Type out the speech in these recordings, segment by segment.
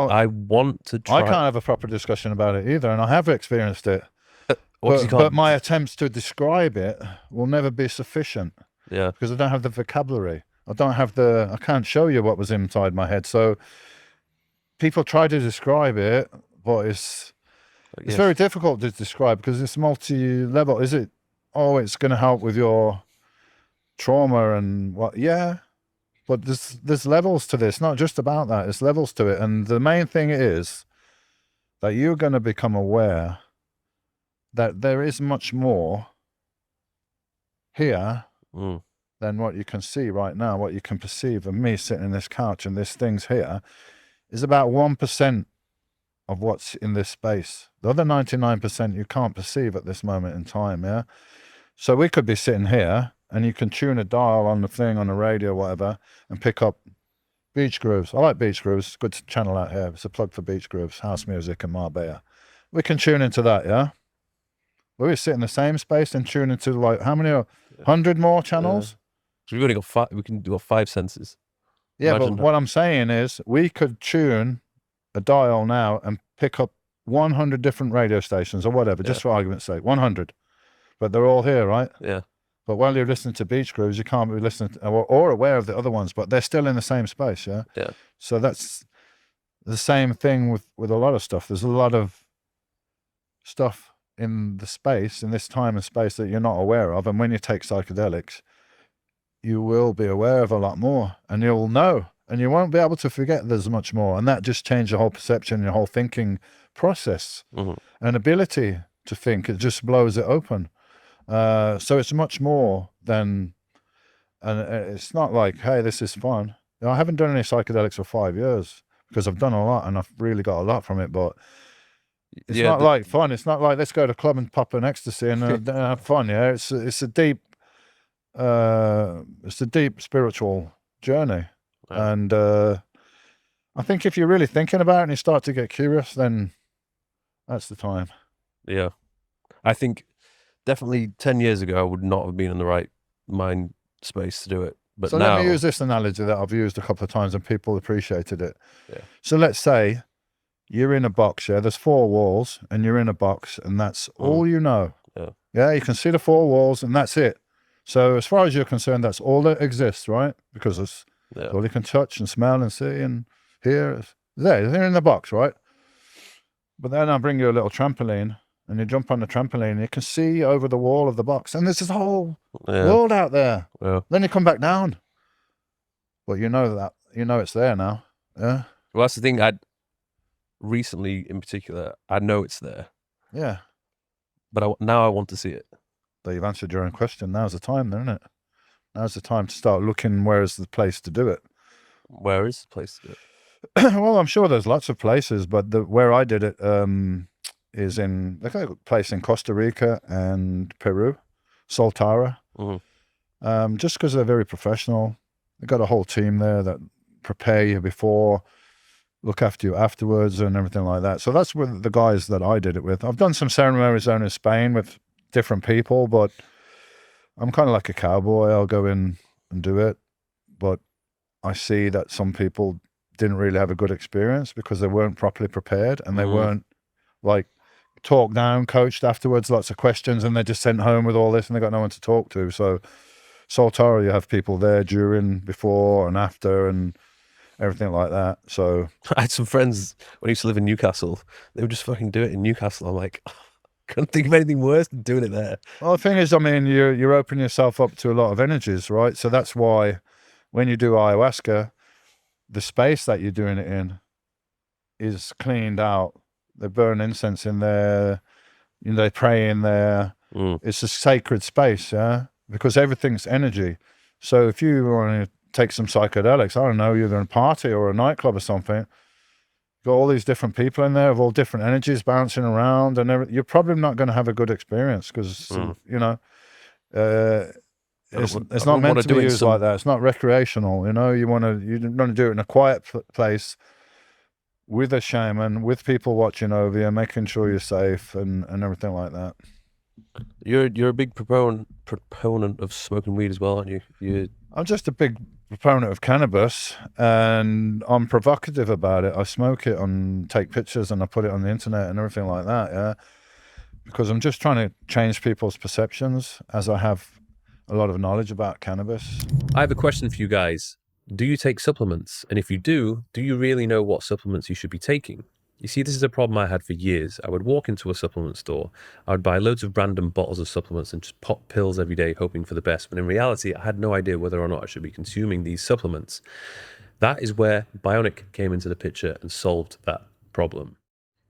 I want to try. I can't have a proper discussion about it either, and I have experienced it. But But my attempts to describe it will never be sufficient. Yeah. Because I don't have the vocabulary. I can't show you what was inside my head. So people try to describe it, but it's very difficult to describe because it's multi-level. Is it, it's going to help with your trauma and what? Yeah. But there's levels to this, not just about that. It's levels to it. And the main thing is that you're going to become aware that there is much more here than what you can see right now, what you can perceive. And me sitting in this couch and this thing's here is about 1% of what's in this space. The other 99% you can't perceive at this moment in time, yeah? So we could be sitting here and you can tune a dial on the thing, on the radio, whatever, and pick up beach grooves. I like beach grooves. Good channel out here. It's a plug for beach grooves, house music in Marbella. We can tune into that, yeah? We sit in the same space and tune into like how many? 100 more channels? So we've only got 5. We can do 5 senses. Yeah, but what I'm saying is we could tune a dial now and pick up 100 different radio stations or whatever, just for argument's sake, 100. But they're all here, right? Yeah. But while you're listening to beach grooves, you can't be listening to, or aware of the other ones, but they're still in the same space, yeah? Yeah. So that's the same thing with a lot of stuff. There's a lot of stuff in the space, in this time and space that you're not aware of. And when you take psychedelics, you will be aware of a lot more and you'll know, and you won't be able to forget there's much more. And that just changed your whole perception, your whole thinking process and ability to think. It just blows it open. So it's much more than, and it's not like, hey, this is fun. You know, I haven't done any psychedelics for 5 years because I've done a lot and I've really got a lot from it, but it's not like fun. It's not like let's go to the club and pop an ecstasy and have fun. Yeah, it's a deep spiritual journey, and I think if you're really thinking about it and you start to get curious, then that's the time. Yeah, I think definitely 10 years ago I would not have been in the right mind space to do it. But so now, let me use this analogy that I've used a couple of times and people appreciated it. Yeah. So let's say you're in a box, yeah? There's 4 walls and you're in a box and that's all you know. Yeah. Yeah, you can see the 4 walls and that's it. So as far as you're concerned, that's all that exists, right? Because it's all you can touch and smell and see and hear. They're in the box, right? But then I'll bring you a little trampoline and you jump on the trampoline and you can see over the wall of the box and there's this whole world out there. Yeah. Then you come back down. Well, you know it's there now. Yeah. Well, that's the thing. Recently, in particular, I know it's there. Yeah. But now I want to see it. So you've answered your own question. Now's the time, then, isn't it? Now's the time to start looking where is the place to do it. Where is the place to do it? Well, I'm sure there's lots of places, but where I did it is in a place in Costa Rica and Peru, Soltara. Just because they're very professional. They've got a whole team there that prepare you before, look after you afterwards and everything like that. So that's with the guys that I did it with. I've done some ceremonies down in Spain with different people, but I'm kind of like a cowboy. I'll go in and do it, but I see that some people didn't really have a good experience because they weren't properly prepared and they weren't like talked down, coached afterwards, lots of questions, and they're just sent home with all this and they got no one to talk to. So Soltara, you have people there during, before and after and everything like that. So I had some friends when I used to live in Newcastle. They would just fucking do it in Newcastle. I'm like, couldn't think of anything worse than doing it there. Well, the thing is, I mean, you're opening yourself up to a lot of energies, right? So that's why when you do ayahuasca, the space that you're doing it in is cleaned out. They burn incense in there, they pray in there. It's a sacred space, yeah? Because everything's energy. So if you want to take some psychedelics, I don't know, you're in a party or a nightclub or something, got all these different people in there of all different energies bouncing around and you're probably not going to have a good experience because, you know, it's not meant to be used like that. It's not recreational, you know, you want to do it in a quiet place with a shaman, with people watching over you, making sure you're safe and everything like that. You're a big proponent of smoking weed as well, aren't you? I'm just a big proponent of cannabis, and I'm provocative about it. I smoke it and take pictures and I put it on the internet and everything like that. Yeah, because I'm just trying to change people's perceptions, as I have a lot of knowledge about cannabis. I have a question for you guys. Do you take supplements? And if you do you really know what supplements you should be taking? You see, this is a problem I had for years. I would walk into a supplement store, I would buy loads of random bottles of supplements and just pop pills every day, hoping for the best. But in reality, I had no idea whether or not I should be consuming these supplements. That is where Bionic came into the picture and solved that problem.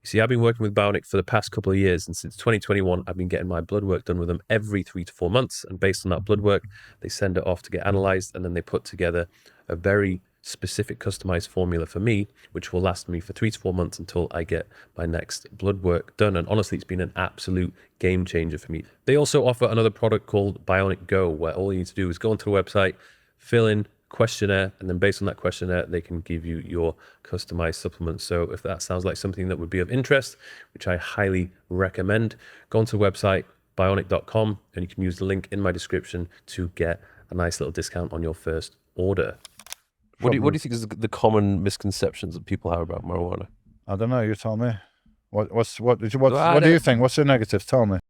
You see, I've been working with Bionic for the past couple of years, and since 2021, I've been getting my blood work done with them every 3 to 4 months. And based on that blood work, they send it off to get analyzed, and then they put together a very specific customized formula for me, which will last me for 3 to 4 months until I get my next blood work done. And honestly, it's been an absolute game changer for me. They also offer another product called Bionic Go, where all you need to do is go onto the website, fill in questionnaire, and then based on that questionnaire, they can give you your customized supplements. So if that sounds like something that would be of interest, which I highly recommend, go onto the website, bionic.com, and you can use the link in my description to get a nice little discount on your first order. What do you think is the common misconceptions that people have about marijuana? I don't know. You tell me. What do you think? What's the negatives? Tell me.